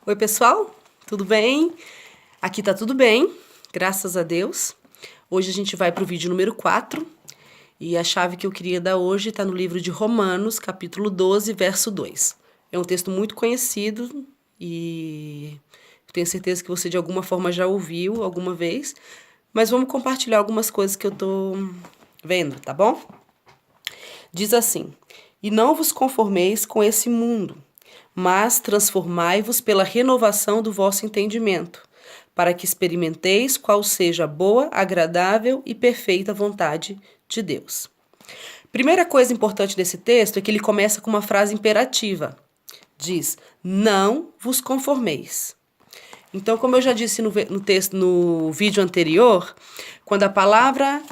Oi, pessoal, tudo bem? Aqui tá tudo bem, graças a Deus. Hoje a gente vai para o vídeo número 4 e a chave que eu queria dar hoje está no livro de Romanos, capítulo 12, verso 2. É um texto muito conhecido e tenho certeza que você de alguma forma já ouviu alguma vez, mas vamos compartilhar algumas coisas que eu tô vendo, tá bom? Diz assim: E não vos conformeis com esse mundo, mas transformai-vos pela renovação do vosso entendimento, para que experimenteis qual seja a boa, agradável e perfeita vontade de Deus. Primeira coisa importante desse texto é que ele começa com uma frase imperativa. Diz: não vos conformeis. Então, como eu já disse no texto, no vídeo anterior, quando a palavra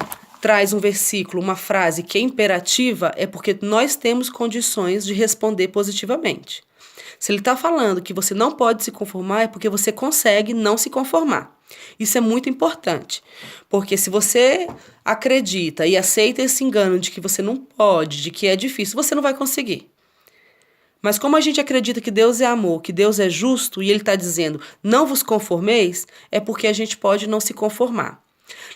traz um versículo, uma frase que é imperativa, é porque nós temos condições de responder positivamente. Se ele está falando que você não pode se conformar, é porque você consegue não se conformar. Isso é muito importante, porque se você acredita e aceita esse engano de que você não pode, de que é difícil, você não vai conseguir. Mas como a gente acredita que Deus é amor, que Deus é justo, e Ele está dizendo, não vos conformeis, é porque a gente pode não se conformar.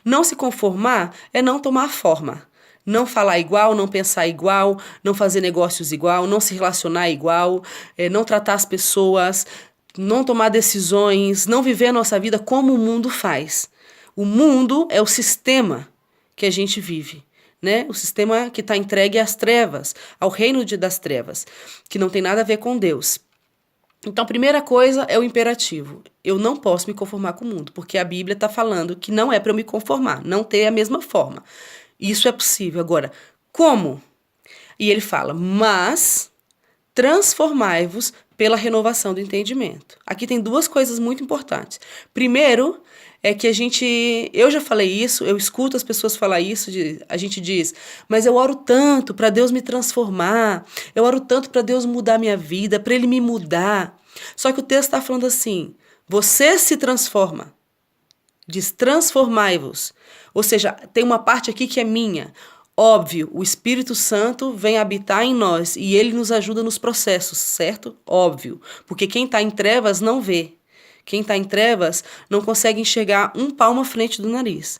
Não se conformar é não tomar forma. Não falar igual, não pensar igual, não fazer negócios igual, não se relacionar igual, não tratar as pessoas, não tomar decisões, não viver a nossa vida como o mundo faz. O mundo é o sistema que a gente vive. Né? O sistema que está entregue às trevas, ao reino das trevas, que não tem nada a ver com Deus. Então, a primeira coisa é o imperativo. Eu não posso me conformar com o mundo, porque a Bíblia está falando que não é para eu me conformar, não ter a mesma forma. Isso é possível. Agora, como? E ele fala, mas transformai-vos pela renovação do entendimento. Aqui tem duas coisas muito importantes. Primeiro, é que eu já falei isso, eu escuto as pessoas falar isso, a gente diz, mas eu oro tanto para Deus me transformar, eu oro tanto para Deus mudar minha vida, para Ele me mudar. Só que o texto está falando assim, você se transforma, diz transformai-vos. Ou seja, tem uma parte aqui que é minha. Óbvio, o Espírito Santo vem habitar em nós e ele nos ajuda nos processos, certo? Óbvio, porque quem está em trevas não vê. Quem está em trevas não consegue enxergar um palmo à frente do nariz.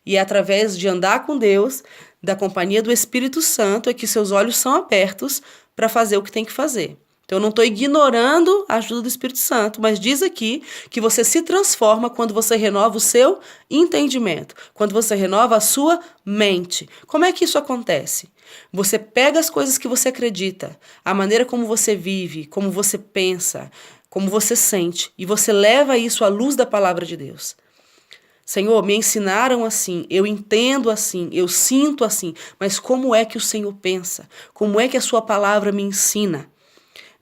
E é através de andar com Deus, da companhia do Espírito Santo, é que seus olhos são abertos para fazer o que tem que fazer. Então, eu não estou ignorando a ajuda do Espírito Santo, mas diz aqui que você se transforma quando você renova o seu entendimento, quando você renova a sua mente. Como é que isso acontece? Você pega as coisas que você acredita, a maneira como você vive, como você pensa, como você sente, e você leva isso à luz da palavra de Deus. Senhor, me ensinaram assim, eu entendo assim, eu sinto assim, mas como é que o Senhor pensa? Como é que a sua palavra me ensina?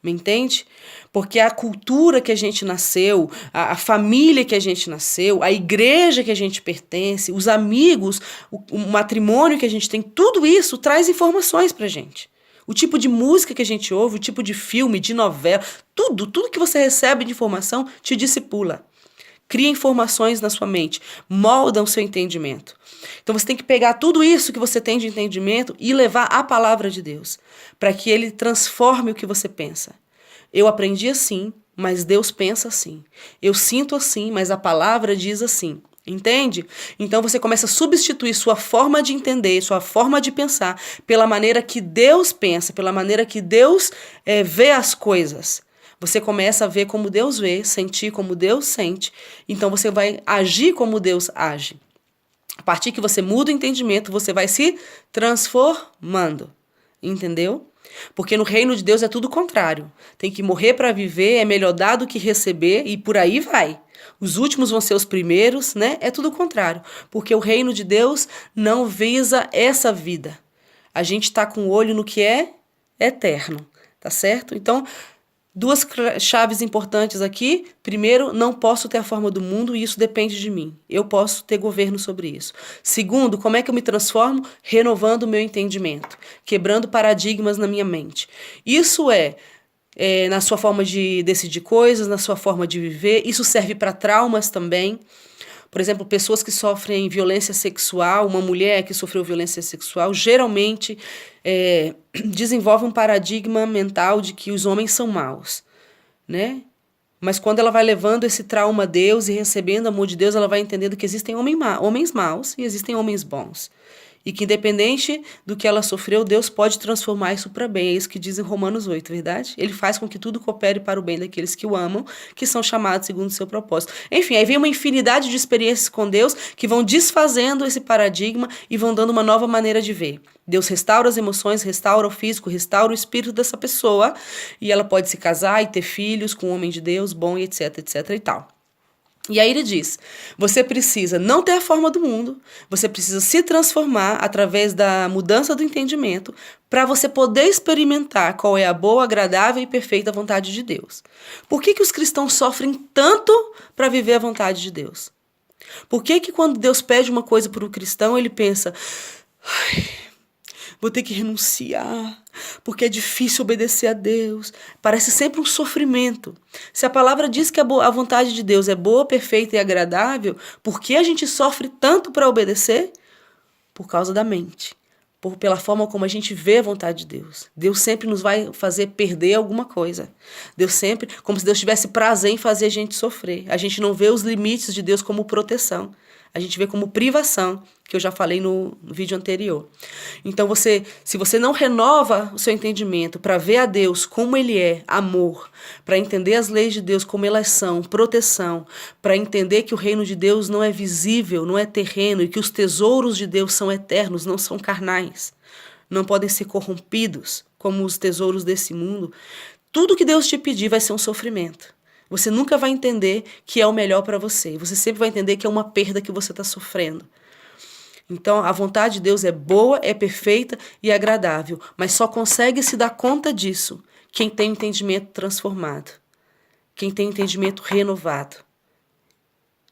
Me entende? Porque a cultura que a gente nasceu, a família que a gente nasceu, a igreja que a gente pertence, os amigos, o matrimônio que a gente tem, tudo isso traz informações pra gente. O tipo de música que a gente ouve, o tipo de filme, de novela, tudo que você recebe de informação te discipula. Cria informações na sua mente, molda o seu entendimento. Então você tem que pegar tudo isso que você tem de entendimento e levar à palavra de Deus, para que ele transforme o que você pensa. Eu aprendi assim, mas Deus pensa assim. Eu sinto assim, mas a palavra diz assim. Entende? Então você começa a substituir sua forma de entender, sua forma de pensar, pela maneira que Deus pensa, pela maneira que Deus vê as coisas. Você começa a ver como Deus vê, sentir como Deus sente, então você vai agir como Deus age. A partir que você muda o entendimento, você vai se transformando. Entendeu? Porque no reino de Deus é tudo o contrário. Tem que morrer para viver, é melhor dar do que receber e por aí vai. Os últimos vão ser os primeiros, né? É tudo o contrário. Porque o reino de Deus não visa essa vida. A gente está com o olho no que é eterno, tá certo? Então, duas chaves importantes aqui. Primeiro, não posso ter a forma do mundo e isso depende de mim. Eu posso ter governo sobre isso. Segundo, como é que eu me transformo? Renovando o meu entendimento, quebrando paradigmas na minha mente. Isso na sua forma de decidir coisas, na sua forma de viver. Isso serve para traumas também. Por exemplo, pessoas que sofrem violência sexual, uma mulher que sofreu violência sexual, geralmente desenvolve um paradigma mental de que os homens são maus, né? Mas quando ela vai levando esse trauma a Deus e recebendo o amor de Deus, ela vai entendendo que existem homens maus e existem homens bons. E que independente do que ela sofreu, Deus pode transformar isso para bem. É isso que diz em Romanos 8, verdade? Ele faz com que tudo coopere para o bem daqueles que o amam, que são chamados segundo o seu propósito. Enfim, aí vem uma infinidade de experiências com Deus que vão desfazendo esse paradigma e vão dando uma nova maneira de ver. Deus restaura as emoções, restaura o físico, restaura o espírito dessa pessoa e ela pode se casar e ter filhos com um homem de Deus bom e etc, etc e tal. E aí ele diz, você precisa não ter a forma do mundo, você precisa se transformar através da mudança do entendimento para você poder experimentar qual é a boa, agradável e perfeita vontade de Deus. Por que os cristãos sofrem tanto para viver a vontade de Deus? Por que quando Deus pede uma coisa para o cristão, ele pensa, vou ter que renunciar, porque é difícil obedecer a Deus. Parece sempre um sofrimento. Se a palavra diz que a vontade de Deus é boa, perfeita e agradável, por que a gente sofre tanto para obedecer? Por causa da mente. Pela forma como a gente vê a vontade de Deus. Deus sempre nos vai fazer perder alguma coisa. Deus sempre, como se Deus tivesse prazer em fazer a gente sofrer. A gente não vê os limites de Deus como proteção. A gente vê como privação, que eu já falei no vídeo anterior. Então, se você não renova o seu entendimento para ver a Deus como Ele é, amor, para entender as leis de Deus como elas são, proteção, para entender que o reino de Deus não é visível, não é terreno, e que os tesouros de Deus são eternos, não são carnais, não podem ser corrompidos como os tesouros desse mundo, tudo que Deus te pedir vai ser um sofrimento. Você nunca vai entender que é o melhor para você. Você sempre vai entender que é uma perda que você está sofrendo. Então, a vontade de Deus é boa, é perfeita e agradável. Mas só consegue se dar conta disso quem tem entendimento transformado. Quem tem entendimento renovado.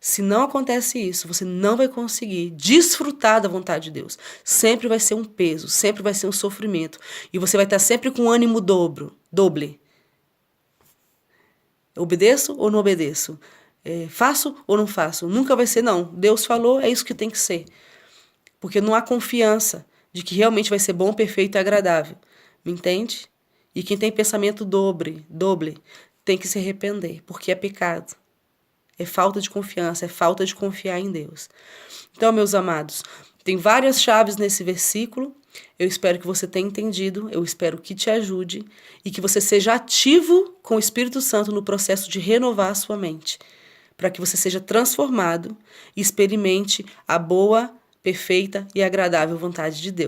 Se não acontece isso, você não vai conseguir desfrutar da vontade de Deus. Sempre vai ser um peso, sempre vai ser um sofrimento. E você vai estar sempre com ânimo doble. Obedeço ou não obedeço? Faço ou não faço? Nunca vai ser, não. Deus falou, é isso que tem que ser. Porque não há confiança de que realmente vai ser bom, perfeito e agradável. Me entende? E quem tem pensamento doble, tem que se arrepender, porque é pecado. É falta de confiança, é falta de confiar em Deus. Então, meus amados, tem várias chaves nesse versículo. Eu espero que você tenha entendido, eu espero que te ajude e que você seja ativo com o Espírito Santo no processo de renovar a sua mente, para que você seja transformado e experimente a boa, perfeita e agradável vontade de Deus.